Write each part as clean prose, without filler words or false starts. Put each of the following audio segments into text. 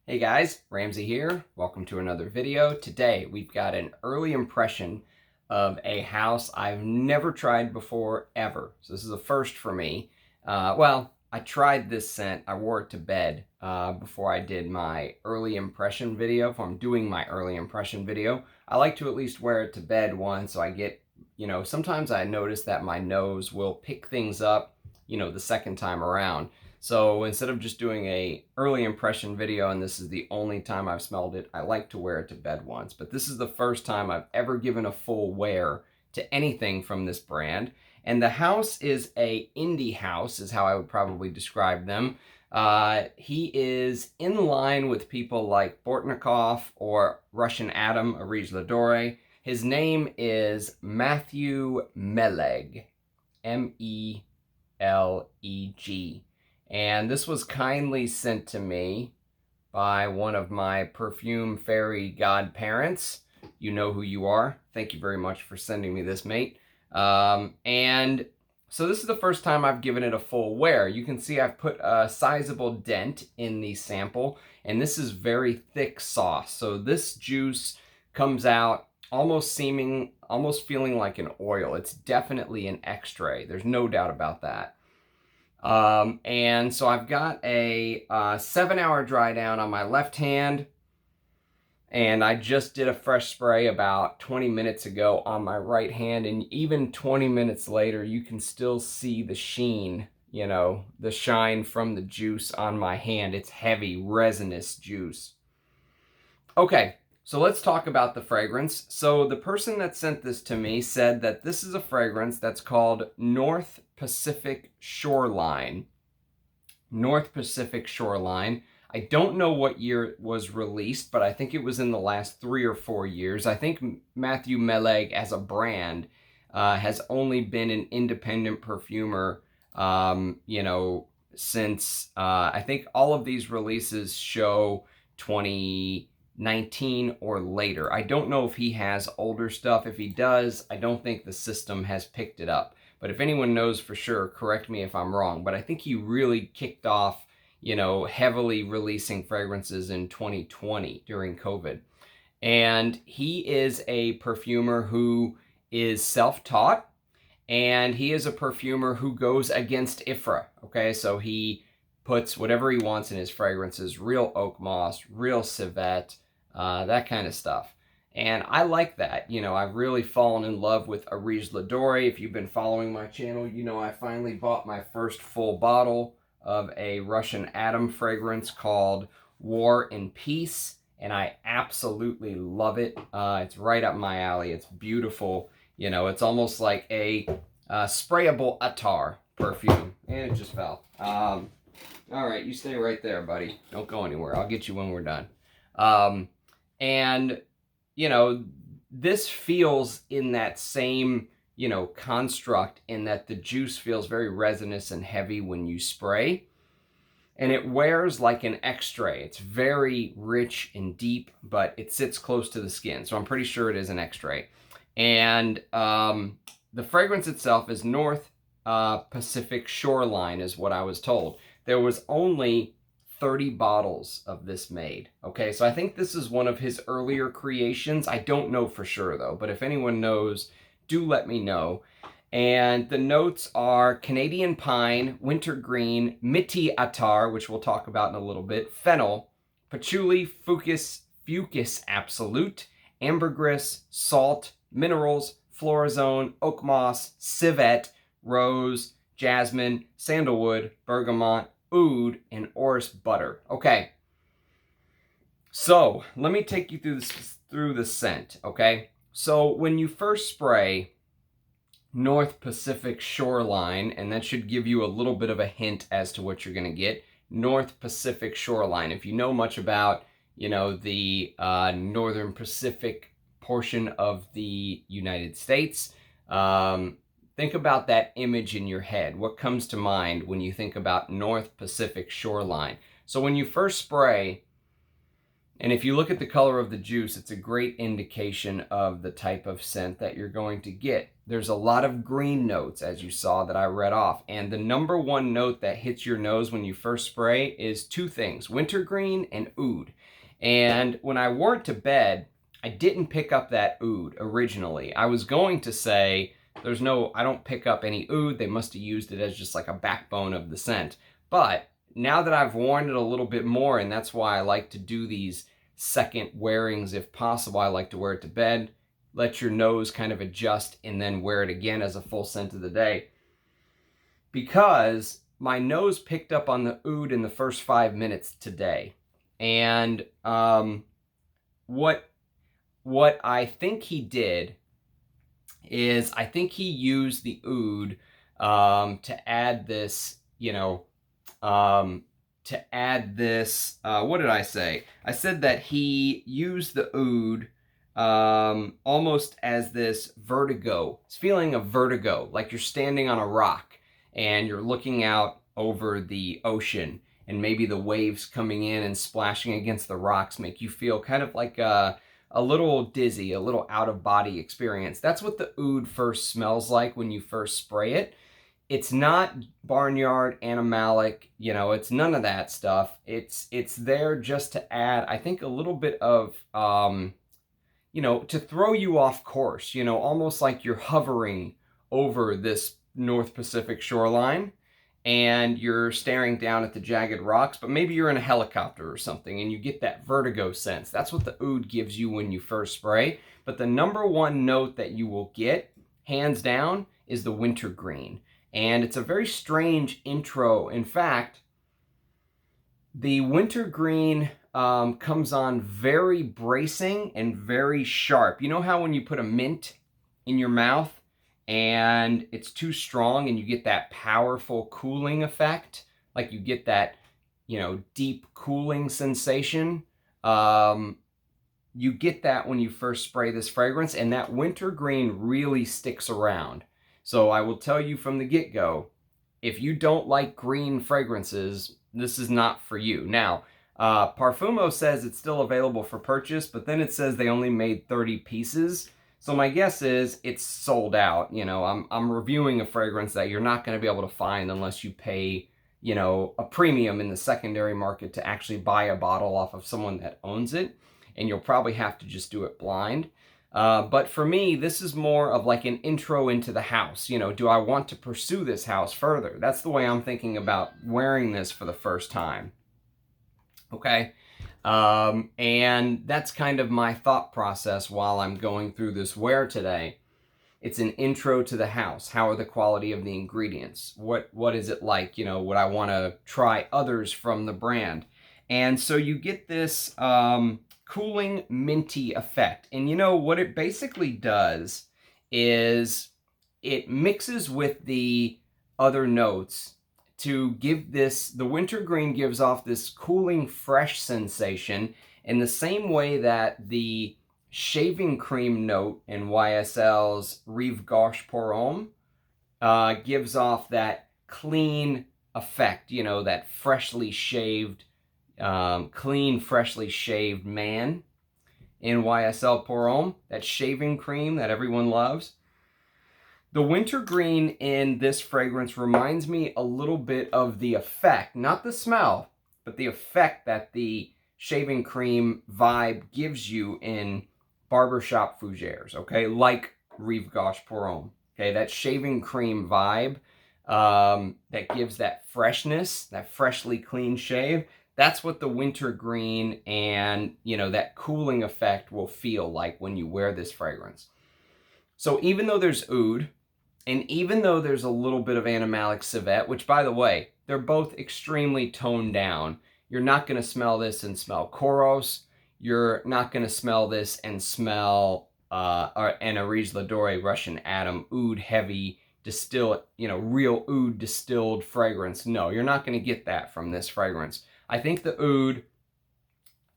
Hey guys, Ramsey here. Welcome to another video. Today we've got an early impression of a house I've never tried before ever. So this is a first for me. Well, I tried this scent. I wore it to bed before I did my early impression video. If I'm doing my early impression video, I like to at least wear it to bed once so I get, sometimes I notice that my nose will pick things up, the second time around. So instead of just doing a early impression video, and this is the only time I've smelled it, I like to wear it to bed once. But this is the first time I've ever given a full wear to anything from this brand. And the house is a indie house, is how I would probably describe them. He is in line with people like Bortnikov or Russian Adam, Arise Ladore. His name is Matthew Meleg, M-E-L-E-G. And this was kindly sent to me by one of my perfume fairy godparents. You know who you are. Thank you very much for sending me this, mate. And so this is the first time I've given it a full wear. You can see I've put a sizable dent in the sample, and this is very thick sauce. So this juice comes out almost feeling like an oil. It's definitely an extrait. There's no doubt about that. And so I've got a 7-hour dry down on my left hand, and I just did a fresh spray about 20 minutes ago on my right hand, and even 20 minutes later you can still see the sheen, the shine from the juice on my hand. It's heavy, resinous juice. Okay, so let's talk about the fragrance. So the person that sent this to me said that this is a fragrance that's called North Pacific Shoreline. North Pacific Shoreline. I don't know what year it was released, but I think it was in the last 3 or 4 years. I think Matthew Meleg as a brand has only been an independent perfumer, since I think all of these releases show 2019 or later. I don't know if he has older stuff. If he does, I don't think the system has picked it up. But if anyone knows for sure, correct me if I'm wrong. But I think he really kicked off, heavily releasing fragrances in 2020 during COVID. And he is a perfumer who is self-taught, and he is a perfumer who goes against IFRA, okay? So he puts whatever he wants in his fragrances, real oak moss, real civet, that kind of stuff. And I like that. I've really fallen in love with Arise Ladore. If you've been following my channel, I finally bought my first full bottle of a Russian Adam fragrance called War and Peace, and I absolutely love it. It's right up my alley. It's beautiful. It's almost like a sprayable attar perfume. And it just fell. All right, you stay right there, buddy. Don't go anywhere. I'll get you when we're done. This feels in that same, construct, in that the juice feels very resinous and heavy when you spray. And it wears like an extrait. It's very rich and deep, but it sits close to the skin. So I'm pretty sure it is an extrait. And the fragrance itself is North Pacific Shoreline is what I was told. There was only 30 bottles of this made. Okay, so I think this is one of his earlier creations. I don't know for sure though, but if anyone knows, do let me know. And the notes are Canadian pine, wintergreen, Métis attar, which we'll talk about in a little bit, fennel, patchouli, fucus absolute, ambergris, salt, minerals, florazone, oak moss, civet, rose, jasmine, sandalwood, bergamot, oud, and orris butter. Okay, so let me take you through the scent, okay? So when you first spray North Pacific Shoreline, and that should give you a little bit of a hint as to what you're going to get, North Pacific Shoreline. If you know much about, the Northern Pacific portion of the United States, think about that image in your head. What comes to mind when you think about North Pacific Shoreline? So when you first spray, And if you look at the color of the juice, it's a great indication of the type of scent that you're going to get. There's a lot of green notes, as you saw, that I read off. And the number one note that hits your nose when you first spray is two things, wintergreen and oud. And when I wore it to bed, I didn't pick up that oud originally. I was going to say, I don't pick up any oud. They must have used it as just like a backbone of the scent. But now that I've worn it a little bit more, and that's why I like to do these second wearings if possible, I like to wear it to bed, let your nose kind of adjust, and then wear it again as a full scent of the day. Because my nose picked up on the oud in the first 5 minutes today. And what I think he did is I think he used the oud to add this, what did I say? I said that he used the oud almost as this vertigo. It's feeling of vertigo, like you're standing on a rock and you're looking out over the ocean, and maybe the waves coming in and splashing against the rocks make you feel kind of like a little dizzy, a little out-of-body experience. That's what the oud first smells like when you first spray it. It's not barnyard, animalic, it's none of that stuff. It's there just to add, I think, a little bit of, to throw you off course, almost like you're hovering over this North Pacific shoreline and you're staring down at the jagged rocks, but maybe you're in a helicopter or something and you get that vertigo sense. That's what the oud gives you when you first spray. But the number one note that you will get, hands down, is the wintergreen. And it's a very strange intro. In fact, the wintergreen comes on very bracing and very sharp. You know how when you put a mint in your mouth and it's too strong and you get that powerful cooling effect, like you get that, deep cooling sensation? You get that when you first spray this fragrance, and that wintergreen really sticks around. So I will tell you from the get-go, if you don't like green fragrances, this is not for you. Now, Parfumo says it's still available for purchase, but then it says they only made 30 pieces. So my guess is it's sold out. I'm reviewing a fragrance that you're not going to be able to find unless you pay, a premium in the secondary market to actually buy a bottle off of someone that owns it. And you'll probably have to just do it blind. But for me, this is more of like an intro into the house. Do I want to pursue this house further? That's the way I'm thinking about wearing this for the first time. Okay? And that's kind of my thought process while I'm going through this wear today. It's an intro to the house. How are the quality of the ingredients? What is it like? Would I want to try others from the brand? And so you get this cooling minty effect. And what it basically does is it mixes with the other notes to give this, the wintergreen gives off this cooling, fresh sensation in the same way that the shaving cream note in YSL's Rive Gauche pour Homme gives off that clean effect, that freshly shaved, clean, freshly shaved man in YSL pour Homme, that shaving cream that everyone loves. The wintergreen in this fragrance reminds me a little bit of the effect, not the smell, but the effect that the shaving cream vibe gives you in barbershop fougères, okay? Like Rive Gauche pour Homme, okay? That shaving cream vibe that gives that freshness, that freshly clean shave. That's what the wintergreen and, that cooling effect will feel like when you wear this fragrance. So even though there's oud, and even though there's a little bit of animalic civet, which, by the way, they're both extremely toned down. You're not going to smell this and smell Koros. You're not going to smell this and smell an Arige Ladore Russian Atom oud heavy distilled, real oud distilled fragrance. No, you're not going to get that from this fragrance. I think the oud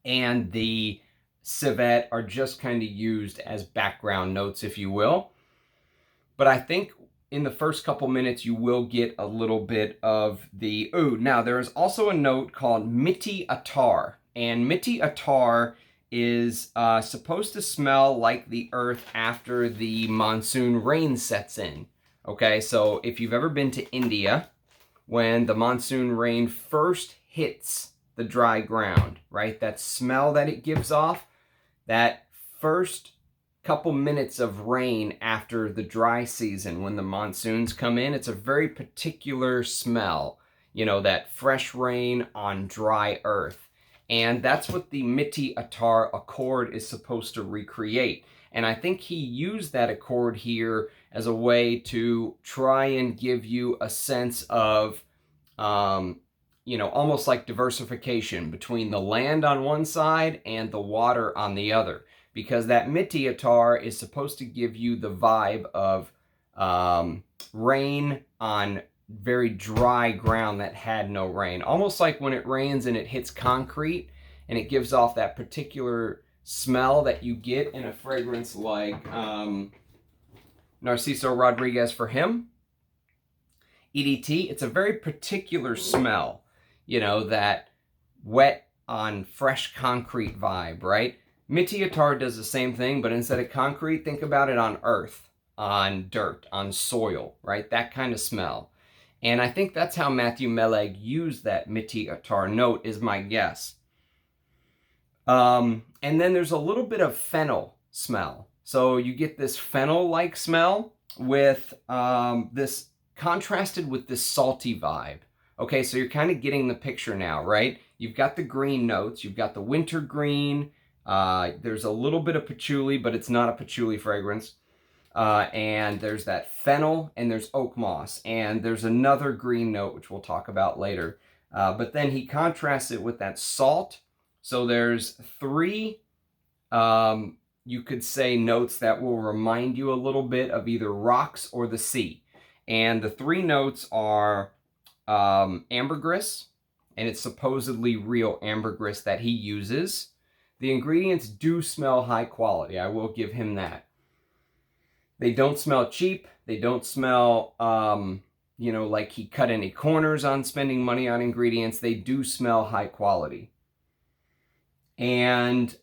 and the civet are just kind of used as background notes, if you will. But I think in the first couple minutes, you will get a little bit of the oud. Now, there is also a note called Miti Attar. And Miti Attar is supposed to smell like the earth after the monsoon rain sets in. Okay, so if you've ever been to India, when the monsoon rain first hits the dry ground, right, that smell that it gives off, that first couple minutes of rain after the dry season, when the monsoons come in, it's a very particular smell, you know, that fresh rain on dry earth. And that's what the Miti Attar accord is supposed to recreate. And I think he used that accord here as a way to try and give you a sense of, you know, almost like diversification between the land on one side and the water on the other. Because that Miti Attar is supposed to give you the vibe of rain on very dry ground that had no rain. Almost like when it rains and it hits concrete and it gives off that particular smell that you get in a fragrance like Narciso Rodriguez for him. EDT, it's a very particular smell, you know, that wet on fresh concrete vibe, right? Miti Attar does the same thing, but instead of concrete, think about it on earth, on dirt, on soil, right? That kind of smell. And I think that's how Matthew Meleg used that Miti Attar note, is my guess. And then there's a little bit of fennel smell. So you get this fennel-like smell with this contrasted with this salty vibe. Okay, so you're kind of getting the picture now, right? You've got the green notes, you've got the wintergreen, there's a little bit of patchouli, but it's not a patchouli fragrance. And there's that fennel, and there's oak moss, and there's another green note, which we'll talk about later. But then he contrasts it with that salt. So there's three, you could say, notes that will remind you a little bit of either rocks or the sea. And the three notes are ambergris, and it's supposedly real ambergris that he uses. The ingredients do smell high quality, I will give him that. They don't smell cheap. They don't smell, you know, like he cut any corners on spending money on ingredients. They do smell high quality. And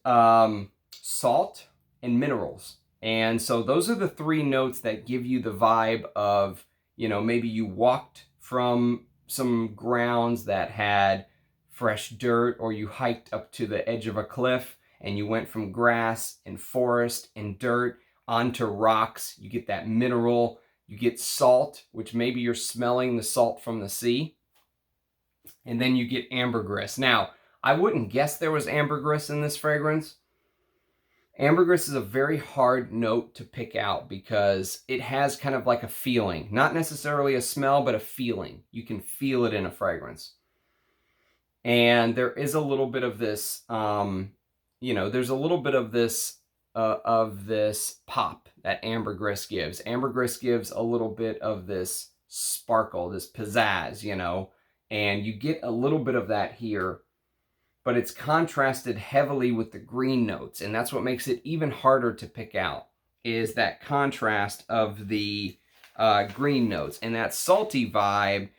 salt and minerals. And so those are the three notes that give you the vibe of, you know, maybe you walked from some grounds that had fresh dirt, or you hiked up to the edge of a cliff and you went from grass and forest and dirt onto rocks. You get that mineral, you get salt, which maybe you're smelling the salt from the sea. And then you get ambergris. Now, I wouldn't guess there was ambergris in this fragrance. Ambergris is a very hard note to pick out because it has kind of like a feeling. Not necessarily a smell, but a feeling. You can feel it in a fragrance. And there is a little bit of this, you know, there's a little bit of this pop that ambergris gives. Ambergris gives a little bit of this sparkle, this pizzazz, you know, and you get a little bit of that here. But it's contrasted heavily with the green notes, and that's what makes it even harder to pick out, is that contrast of the green notes and that salty vibe,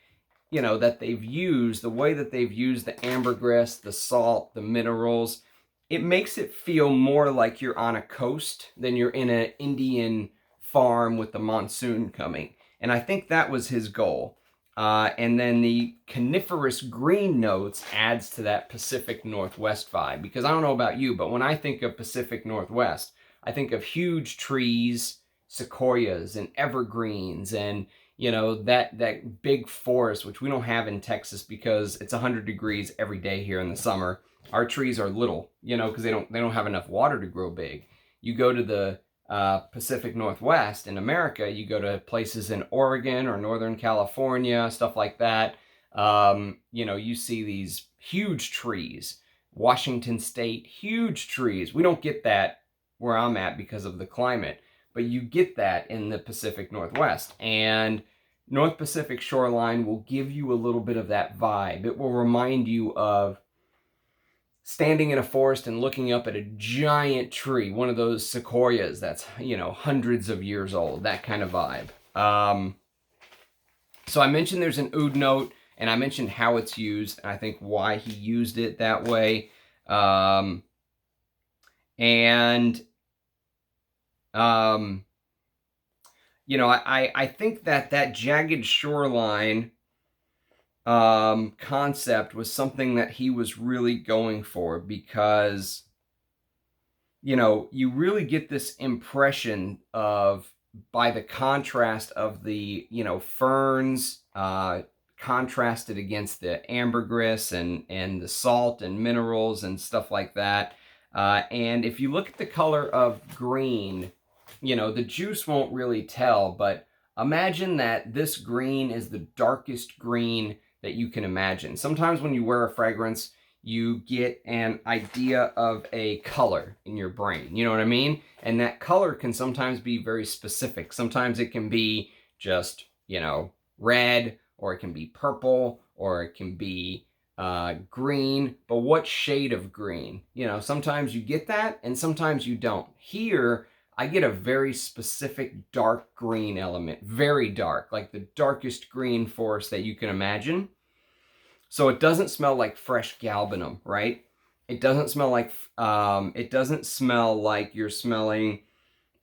you know, that they've used, the way that they've used the ambergris, the salt, the minerals. It makes it feel more like you're on a coast than you're in an Indian farm with the monsoon coming. And I think that was his goal. And then the coniferous green notes adds to that Pacific Northwest vibe. Because I don't know about you, but when I think of Pacific Northwest, I think of huge trees, sequoias and evergreens, and, you know, that big forest, which we don't have in Texas because it's 100 degrees every day here in the summer. Our trees are little, you know, because they don't have enough water to grow big. You go to the Pacific Northwest in America, you go to places in Oregon or Northern California, stuff like that. You know, you see these huge trees. Washington State, huge trees. We don't get that where I'm at because of the climate, but you get that in the Pacific Northwest. And North Pacific Shoreline will give you a little bit of that vibe. It will remind you of standing in a forest and looking up at a giant tree, one of those sequoias that's, you know, hundreds of years old, that kind of vibe. So I mentioned there's an oud note, and I mentioned how it's used, and I think why he used it that way. And you know, I think that jagged shoreline concept was something that he was really going for, because, you know, you really get this impression of, by the contrast of the, you know, ferns contrasted against the ambergris and the salt and minerals and stuff like that. And if you look at the color of green, you know, the juice won't really tell, but imagine that this green is the darkest green that you can imagine. Sometimes when you wear a fragrance, you get an idea of a color in your brain. You know what I mean? And that color can sometimes be very specific. Sometimes it can be just, you know, red, or it can be purple, or it can be green. But what shade of green? You know, sometimes you get that and sometimes you don't. Here, I get a very specific dark green element, very dark, like the darkest green forest that you can imagine. So it doesn't smell like fresh galbanum, right? It doesn't smell like you're smelling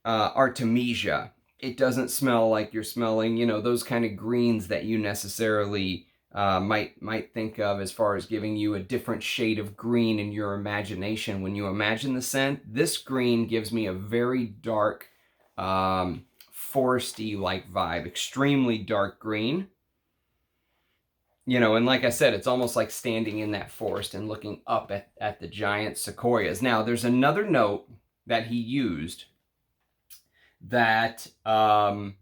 artemisia. It doesn't smell like you're smelling, you know, those kind of greens that you necessarily might think of as far as giving you a different shade of green in your imagination when you imagine the scent. This green gives me a very dark, foresty-like vibe, extremely dark green. You know, and like I said, it's almost like standing in that forest and looking up at the giant sequoias. Now, there's another note that he used that kind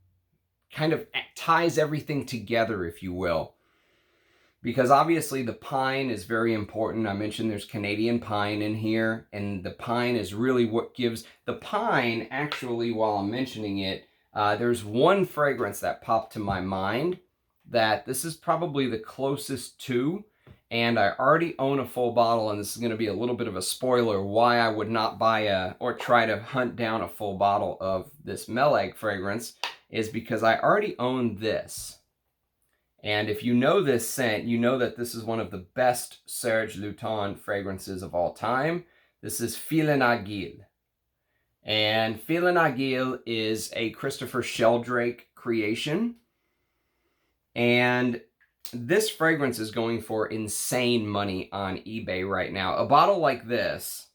of ties everything together, if you will. Because obviously the pine is very important. I mentioned there's Canadian pine in here, and the pine is really what gives... The pine, actually, while I'm mentioning it, there's one fragrance that popped to my mind that this is probably the closest to, and I already own a full bottle, and this is going to be a little bit of a spoiler why I would not buy or try to hunt down a full bottle of this Meleg fragrance, is because I already own this. And if you know this scent, you know that this is one of the best Serge Lutens fragrances of all time. This is Filin Agile. And Filin Agile is a Christopher Sheldrake creation. And this fragrance is going for insane money on eBay right now. A bottle like this,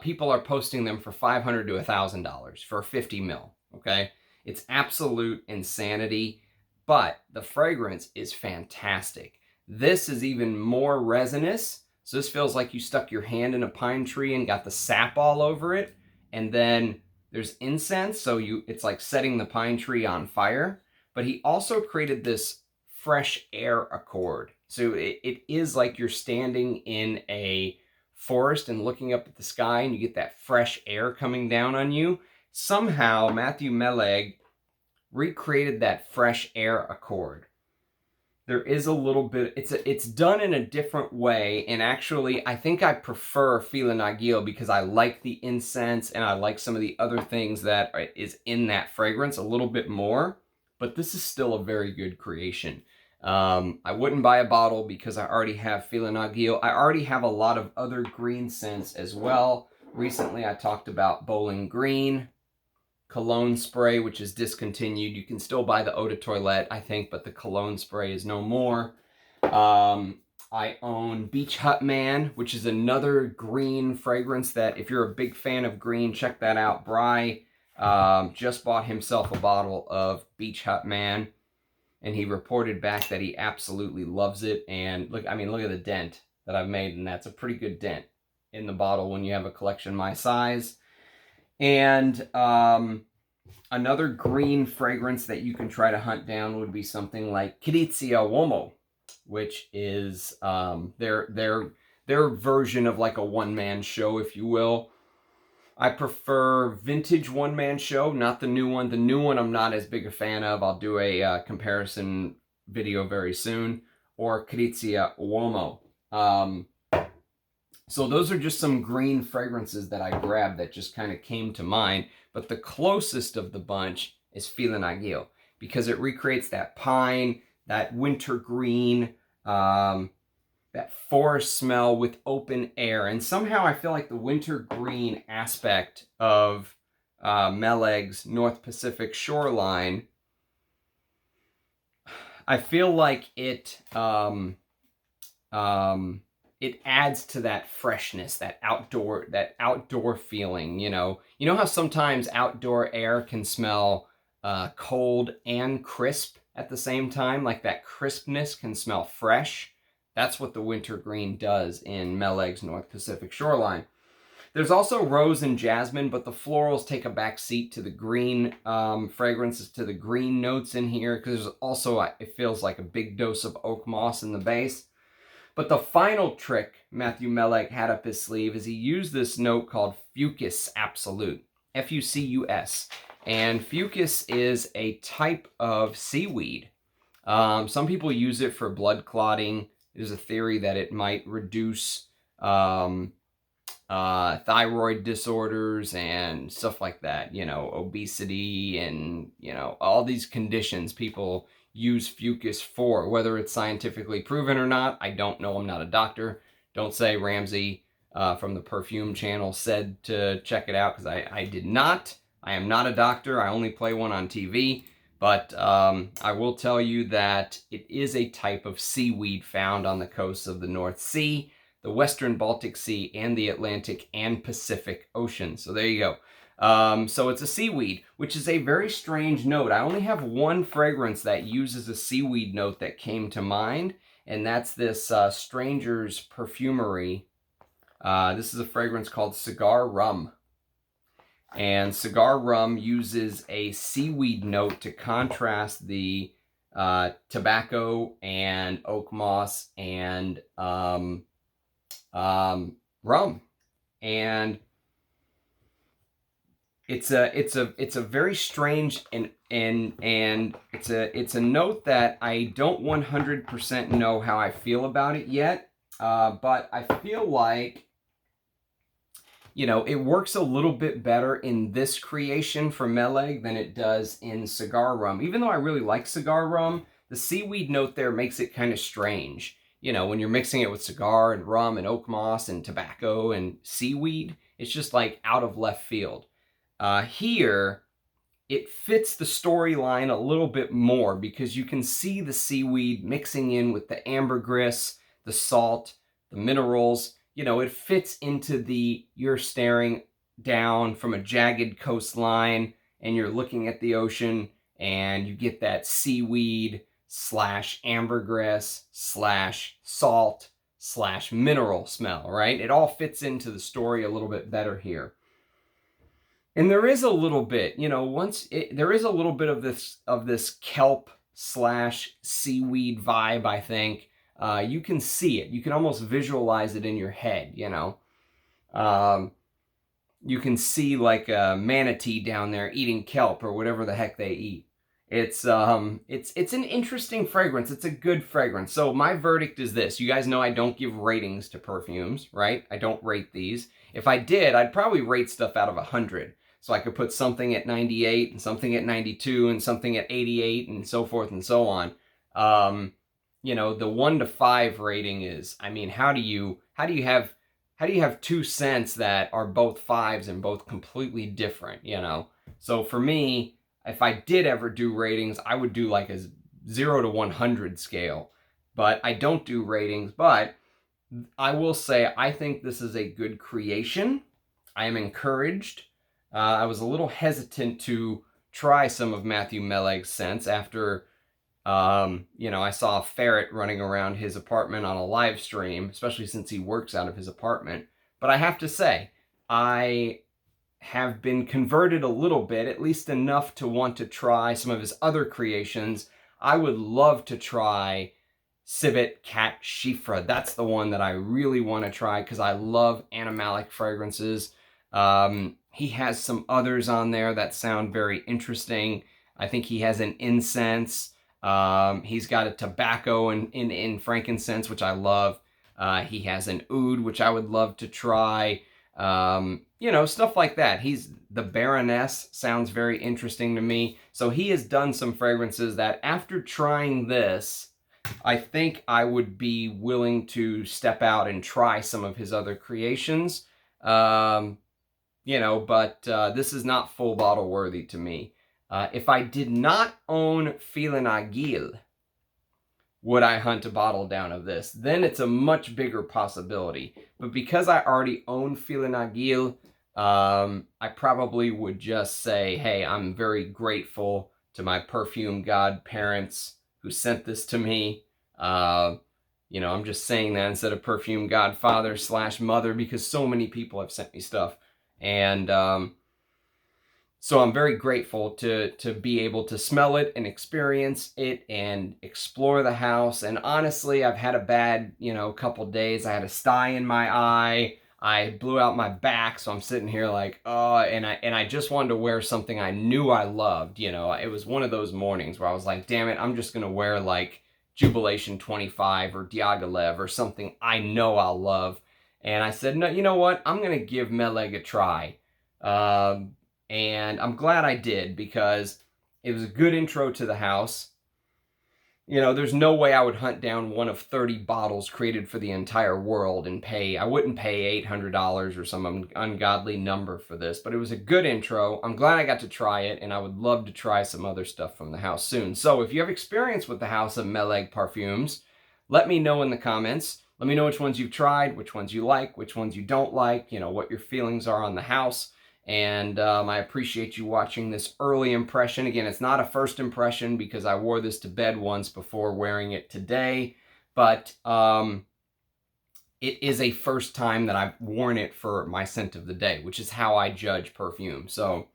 people are posting them for $500 to $1,000 for 50 ml, okay? It's absolute insanity, but the fragrance is fantastic. This is even more resinous, so this feels like you stuck your hand in a pine tree and got the sap all over it, and then there's incense, so it's like setting the pine tree on fire. But he also created this fresh air accord. So it is like you're standing in a forest and looking up at the sky, and you get that fresh air coming down on you. Somehow, Matthew Meleg recreated that fresh air accord. There is a little bit, it's done in a different way, and actually, I think I prefer Filin Agile because I like the incense, and I like some of the other things that is in that fragrance a little bit more. But this is still a very good creation. I wouldn't buy a bottle because I already have Filin Agile. I already have a lot of other green scents as well. Recently, I talked about Bowling Green cologne spray, which is discontinued. You can still buy the eau de toilette, I think, but the cologne spray is no more. I own Beach Hut Man, which is another green fragrance that, if you're a big fan of green, check that out. Bry just bought himself a bottle of Beach Hut Man, and he reported back that he absolutely loves it. And look, I mean, look at the dent that I've made, and that's a pretty good dent in the bottle when you have a collection my size. And another green fragrance that you can try to hunt down would be something like Crizia Uomo, which is their version of like a one-man show, if you will. I prefer vintage one-man show, not the new one. The new one I'm not as big a fan of. I'll do a comparison video very soon. Or Crizia Uomo. So those are just some green fragrances that I grabbed that just kind of came to mind. But the closest of the bunch is Filin Agile, because it recreates that pine, that wintergreen, that forest smell with open air. And somehow I feel like the wintergreen aspect of Meleg's North Pacific Shoreline, I feel like it it adds to that freshness, that outdoor feeling. You know how sometimes outdoor air can smell cold and crisp at the same time, like that crispness can smell fresh. That's what the wintergreen does in Meleg's North Pacific Shoreline. There's also rose and jasmine, but the florals take a back seat to the green fragrances, to the green notes in here, because there's also, it feels like a big dose of oak moss in the base. But the final trick Matthew Meleg had up his sleeve is he used this note called Fucus Absolute, F-U-C-U-S. And fucus is a type of seaweed. Some people use it for blood clotting. There's a theory that it might reduce thyroid disorders and stuff like that, obesity and, all these conditions people use fucus for. Whether it's scientifically proven or not, I don't know. I'm not a doctor. Don't say Ramsey from the Perfume channel said to check it out, because I did not. I am not a doctor. I only play one on TV. But I will tell you that it is a type of seaweed found on the coasts of the North Sea, the Western Baltic Sea, and the Atlantic and Pacific Ocean. So there you go. So it's a seaweed, which is a very strange note. I only have one fragrance that uses a seaweed note that came to mind, and that's this Stranger's Perfumery. This is a fragrance called Cigar Rum. And Cigar Rum uses a seaweed note to contrast the tobacco and oak moss and rum. And it's a very strange and it's a note that I don't 100% know how I feel about it yet, but I feel like it works a little bit better in this creation for Meleg than it does in Cigar Rum. Even though I really like Cigar Rum, the seaweed note there makes it kind of strange. When you're mixing it with cigar and rum and oak moss and tobacco and seaweed, it's just like out of left field. Here, it fits the storyline a little bit more because you can see the seaweed mixing in with the ambergris, the salt, the minerals. It fits into you're staring down from a jagged coastline and you're looking at the ocean and you get that seaweed / ambergris / salt / mineral smell, right? It all fits into the story a little bit better here. And there is a little bit, there is a little bit of this kelp / seaweed vibe, I think. You can see it. You can almost visualize it in your head, You can see like a manatee down there eating kelp or whatever the heck they eat. It's an interesting fragrance. It's a good fragrance. So my verdict is this. You guys know I don't give ratings to perfumes, right? I don't rate these. If I did, I'd probably rate stuff out of 100. So I could put something at 98 and something at 92 and something at 88 and so forth and so on. The 1 to 5 rating is, how do you have two scents that are both 5s and both completely different, So for me, if I did ever do ratings, I would do like a 0 to 100 scale. But I don't do ratings, but I will say I think this is a good creation. I am encouraged. I was a little hesitant to try some of Matthew Meleg's scents after I saw a ferret running around his apartment on a live stream, especially since he works out of his apartment. But I have to say, I have been converted a little bit, at least enough to want to try some of his other creations. I would love to try Civet Cat Chiffre. That's the one that I really want to try because I love animalic fragrances. He has some others on there that sound very interesting. I think he has an incense. He's got a tobacco in frankincense, which I love. He has an oud, which I would love to try. Stuff like that. The Baroness sounds very interesting to me. So he has done some fragrances that after trying this, I think I would be willing to step out and try some of his other creations. You know, but this is not full bottle worthy to me. If I did not own Feeling Agil, would I hunt a bottle down of this? Then it's a much bigger possibility. But because I already own Feeling Agil, I probably would just say, hey, I'm very grateful to my perfume godparents who sent this to me. You know, I'm just saying that instead of perfume godfather / mother, because so many people have sent me stuff. And so I'm very grateful to be able to smell it and experience it and explore the house. And honestly, I've had a bad, you know, couple days. I had a sty in my eye. I blew out my back, so I'm sitting here like, oh, and I just wanted to wear something I knew I loved. You know, it was one of those mornings where I was like, damn it, I'm just gonna wear like Jubilation 25 or Diaghilev or something I know I'll love. And I said, no, you know what? I'm gonna give Meleg a try. And I'm glad I did, because it was a good intro to the house. You know, there's no way I would hunt down one of 30 bottles created for the entire world and I wouldn't pay $800 or some ungodly number for this, but it was a good intro. I'm glad I got to try it, and I would love to try some other stuff from the house soon. So if you have experience with the house of Meleg Perfumes, let me know in the comments. Let me know which ones you've tried, which ones you like, which ones you don't like, you know, what your feelings are on the house. And I appreciate you watching this early impression. Again, it's not a first impression because I wore this to bed once before wearing it today, but it is a first time that I've worn it for my scent of the day, which is how I judge perfume. So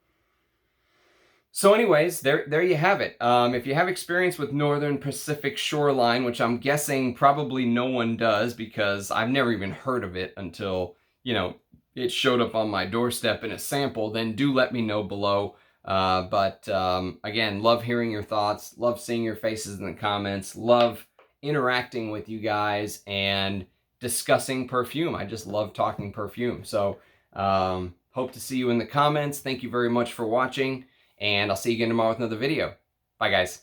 anyways, there you have it. If you have experience with Northern Pacific Shoreline, which I'm guessing probably no one does because I've never even heard of it until, you know, it showed up on my doorstep in a sample, then do let me know below. Again, love hearing your thoughts, love seeing your faces in the comments, love interacting with you guys and discussing perfume. I just love talking perfume. So hope to see you in the comments. Thank you very much for watching, and I'll see you again tomorrow with another video. Bye, guys.